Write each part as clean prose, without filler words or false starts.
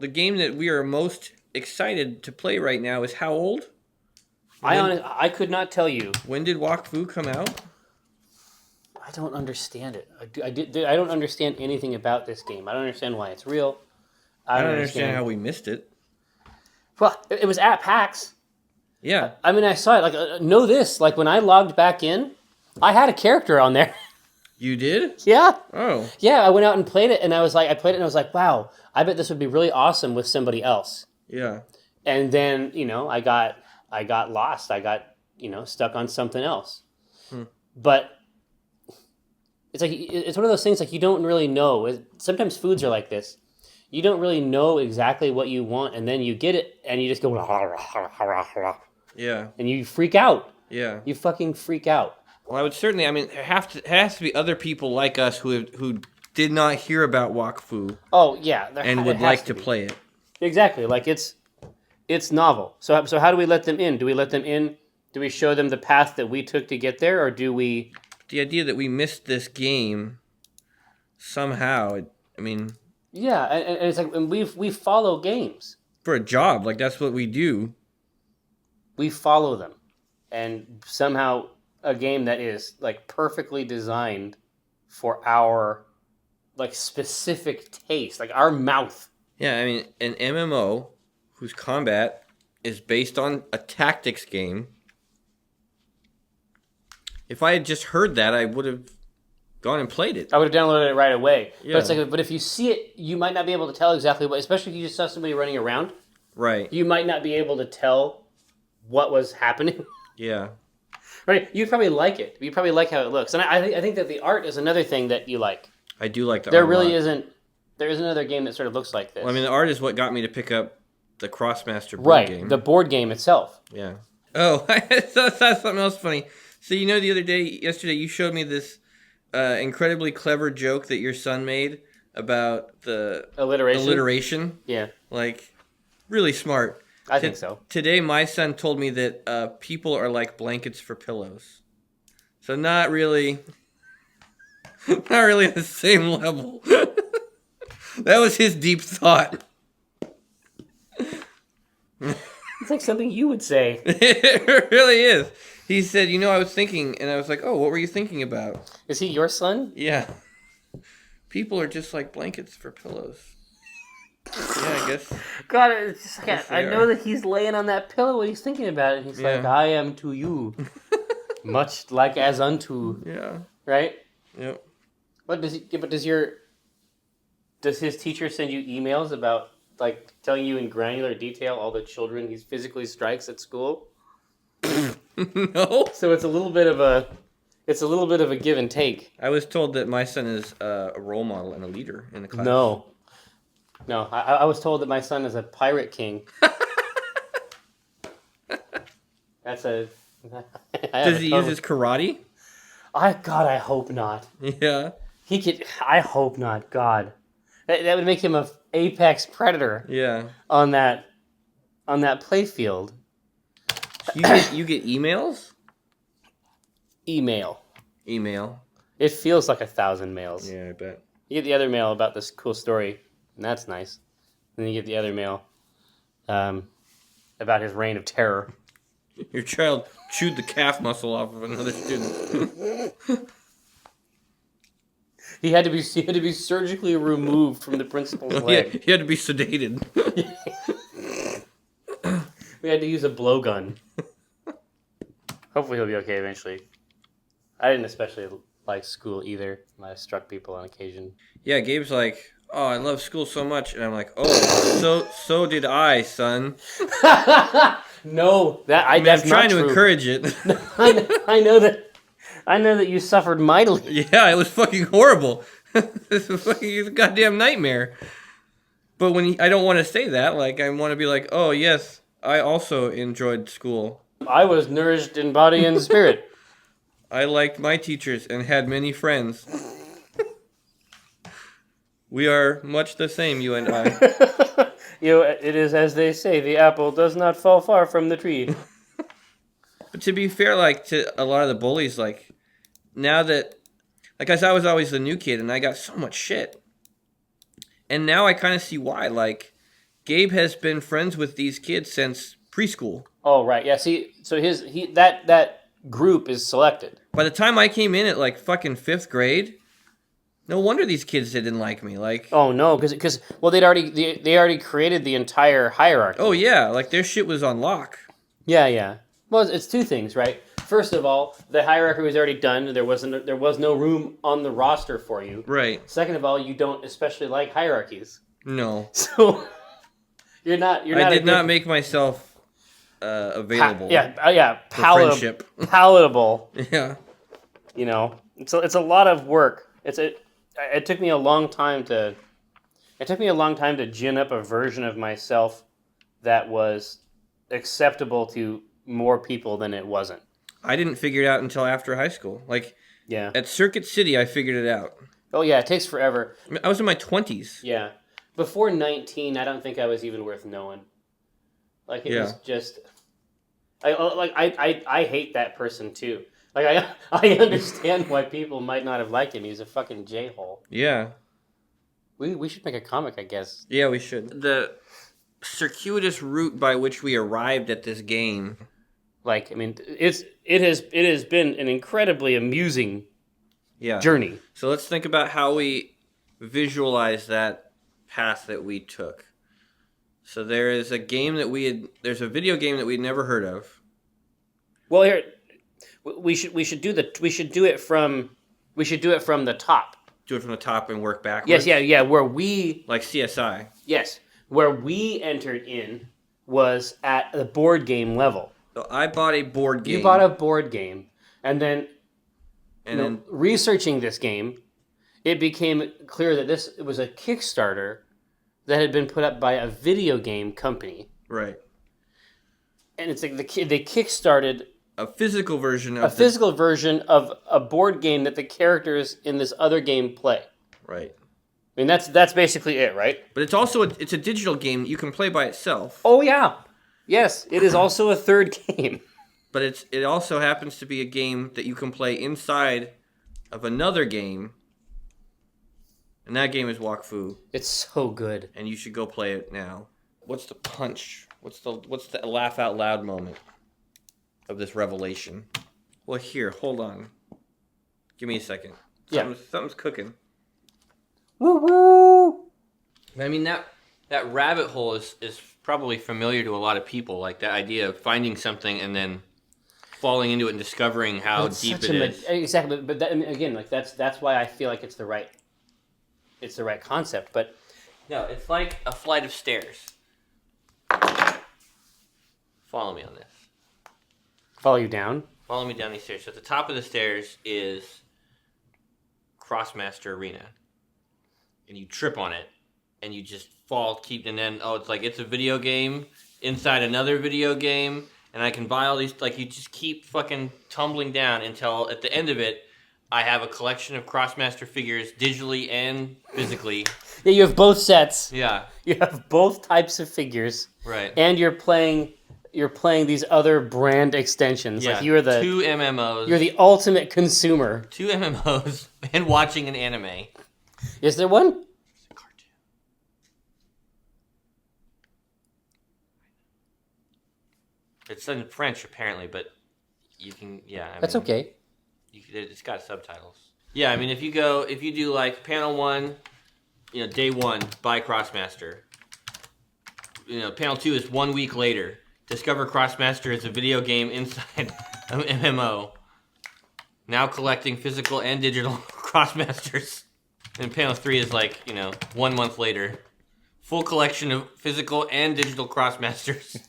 the game that we are most excited to play right now is how old? I could not tell you. When did Wakfu come out? I don't understand it. I don't understand anything about this game. I don't understand why it's real. I don't understand how we missed it. Well, it was at PAX. Yeah. I mean, I saw it. Like, know this. Like, when I logged back in, I had a character on there. You did? Yeah. Oh. Yeah, I went out and played it, and I played it, and I was like, wow, I bet this would be really awesome with somebody else. Yeah. And then, I got lost. I got, stuck on something else. But it's like, it's one of those things like you don't really know. Sometimes foods are like this. You don't really know exactly what you want, and then you get it, and you just go, yeah. And you freak out. Yeah. You fucking freak out. Well, I would certainly, there has to be other people like us who did not hear about Wakfu. Oh, yeah. And would like to play it. Exactly. Like, it's novel. So how do we let them in? Do we let them in? Do we show them the path that we took to get there, or do we... The idea that we missed this game somehow, Yeah, and it's like, and we follow games. For a job, like, that's what we do. We follow them. And somehow a game that is, like, perfectly designed for our, like, specific taste, like, our mouth. Yeah, an MMO whose combat is based on a tactics game. If I had just heard that, I would have gone and played it. I would have downloaded it right away. Yeah. But it's like, but if you see it, you might not be able to tell exactly what, especially if you just saw somebody running around. Right. You might not be able to tell what was happening. Yeah. Right? You'd probably like it. You probably like how it looks. And I think that the art is another thing that you like. I do like the art. There isn't another game that sort of looks like this. Well, the art is what got me to pick up the Crossmaster board game. Right, the board game itself. Yeah. Oh, I saw something else funny. So, yesterday you showed me this incredibly clever joke that your son made about the alliteration. Yeah. Like, really smart. I think so. Today, my son told me that people are like blankets for pillows. So not really the same level. That was his deep thought. It's like something you would say. It really is. He said, I was thinking, and I was like, oh, what were you thinking about? Is he your son? Yeah. People are just like blankets for pillows. Yeah, I guess. God, it's just like, I know that he's laying on that pillow when he's thinking about it. And he's like, I am to you. Much like as unto. Yeah. Right? Yep. What does his teacher send you emails about, like, telling you in granular detail all the children he physically strikes at school? No. So it's a little bit of a give and take. I was told that my son is a role model and a leader in the class. No, I was told that my son is a pirate king. Does he use his karate? God, I hope not. Yeah. He could. I hope not. God, that would make him a apex predator. Yeah. On that playfield. You get emails? Email. It feels like 1,000 mails. Yeah, I bet. You get the other mail about this cool story, and that's nice. And then you get the other mail about his reign of terror. Your child chewed the calf muscle off of another student. He had to be surgically removed from the principal's leg. Yeah, he had to be sedated. We had to use a blowgun. Hopefully he'll be okay eventually. I didn't especially like school either. I struck people on occasion. Yeah, Gabe's like, oh, I love school so much. And I'm like, oh, so did I, son. No, that's I'm trying to encourage it. I know that you suffered mightily. Yeah, it was fucking horrible. It's a goddamn nightmare. But I don't want to say that. Like, I want to be like, oh, yes, I also enjoyed school. I was nourished in body and spirit. I liked my teachers and had many friends. We are much the same, you and I. It is as they say, the apple does not fall far from the tree. But to be fair, like, to a lot of the bullies, like, now that, like, as I was always the new kid and I got so much shit. And now I kind of see why, like, Gabe has been friends with these kids since preschool. Oh, right. Yeah, see, so that group is selected. By the time I came in at like fucking 5th grade, no wonder these kids didn't like me. Like, oh no, because well, they already created the entire hierarchy. oh yeah, like their shit was on lock. Yeah. Well, it's two things, right? First of all, the hierarchy was already done. There was no room on the roster for you. Right. Second of all, you don't especially like hierarchies. No. So you're not. I did not make myself available. Palatable. Palatable. Yeah. You know, it's a lot of work. It took me a long time to gin up a version of myself that was acceptable to more people than it wasn't. I didn't figure it out until after high school. Like, yeah, at Circuit City, I figured it out. Oh yeah, it takes forever. I was in my 20s. Yeah, before 19, I don't think I was even worth knowing. Like it was just, I hate that person too. Like I understand why people might not have liked him. He's a fucking j-hole. Yeah. We should make a comic, I guess. Yeah, we should. The circuitous route by which we arrived at this game. Like, I mean, it has been an incredibly amusing journey. So let's think about how we visualize that path that we took. So there's a video game that we'd never heard of. Well, here we should do it from the top. Do it from the top and work backwards. Yes, yeah. Where we like CSI. Yes, where we entered in was at the board game level. So I bought a board game. You bought a board game, and then researching this game, it became clear that it was a Kickstarter that had been put up by a video game company. Right. And it's like they kickstarted a physical version of a board game that the characters in this other game play. Right. I mean that's basically it, right? But it's also it's a digital game you can play by itself. Oh yeah. Yes, it is also a third game. But it also happens to be a game that you can play inside of another game. And that game is Wakfu. It's so good. And you should go play it now. What's the punch? What's the laugh out loud moment of this revelation? Well, here, hold on. Give me a second. Something's cooking. Woo woo! I mean that rabbit hole is probably familiar to a lot of people. Like that idea of finding something and then falling into it and discovering how deep it is. Exactly, but again, like that's why I feel like it's the right concept. But no, it's like a flight of stairs. Follow me on this. Follow you down? Follow me down these stairs. So at the top of the stairs is Crossmaster Arena. And you trip on it. And you just fall, and then, it's a video game inside another video game. And I can buy all these, you just keep fucking tumbling down until at the end of it, I have a collection of Crossmaster figures digitally and physically. Yeah, you have both sets. Yeah. You have both types of figures. Right. And you're playing these other brand extensions. Yeah. Like you're the 2 MMOs. You're the ultimate consumer. 2 MMOs and watching an anime. Is there one? It's a cartoon. It's in French apparently, but you can That's okay. It's got subtitles. Yeah, I mean if you do like panel 1, day 1, buy Crossmaster. Panel 2 is 1 week later. Discover Crossmaster is a video game inside an MMO. Now collecting physical and digital Crossmasters. And panel 3 is 1 month later. Full collection of physical and digital Crossmasters.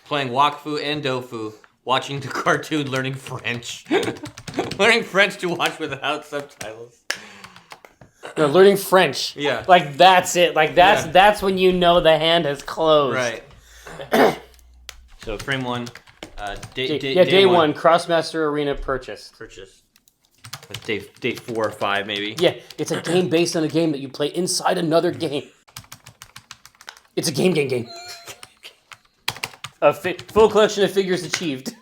Playing Wakfu and Dofu. Watching the cartoon, learning French. Learning French to watch without subtitles. No, learning French. Yeah. Like that's it. Like that's when you know the hand has closed. Right. So frame 1. Day 1, Crossmaster Arena purchase. That's day 4 or 5 maybe. Yeah, it's a game based on a game that you play inside another game. It's a game. A full collection of figures achieved.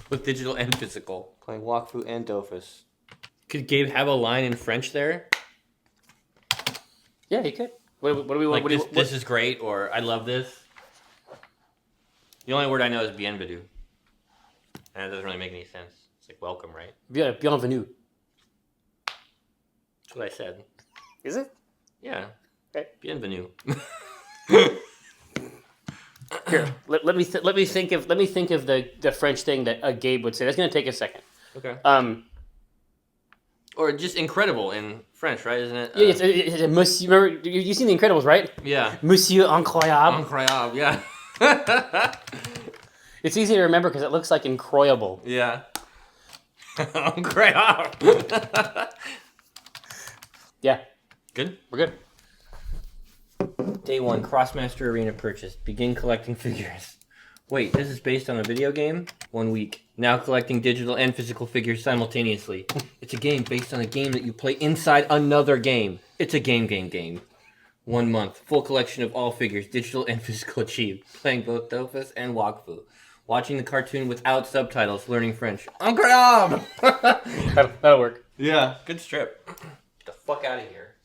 With digital and physical. Playing Wakfu and Dofus. Could Gabe have a line in French there? Yeah, he could. What do we Like want? this is great, or I love this. The only word I know is bienvenue. And it doesn't really make any sense. It's like welcome, right? Bienvenue. That's what I said. Is it? Yeah. Okay. Bienvenue. Here, let me think of the French thing that Gabe would say. That's gonna take a second. Okay. Or just incredible in French, right? Isn't it? Yeah, it's Monsieur. Remember, you've seen The Incredibles, right? Yeah. Monsieur Incroyable. Incroyable, yeah. It's easy to remember because it looks like incroyable. Yeah. Incroyable. Yeah. Good? We're good. Day 1, Crossmaster Arena purchase. Begin collecting figures. Wait, this is based on a video game? 1 week. Now collecting digital and physical figures simultaneously. It's a game based on a game that you play inside another game. It's a game. 1 month. Full collection of all figures, digital and physical achieved. Playing both Dofus and Wakfu. Watching the cartoon without subtitles, learning French. Incroyable! That'll work. Yeah, good strip. Get the fuck out of here.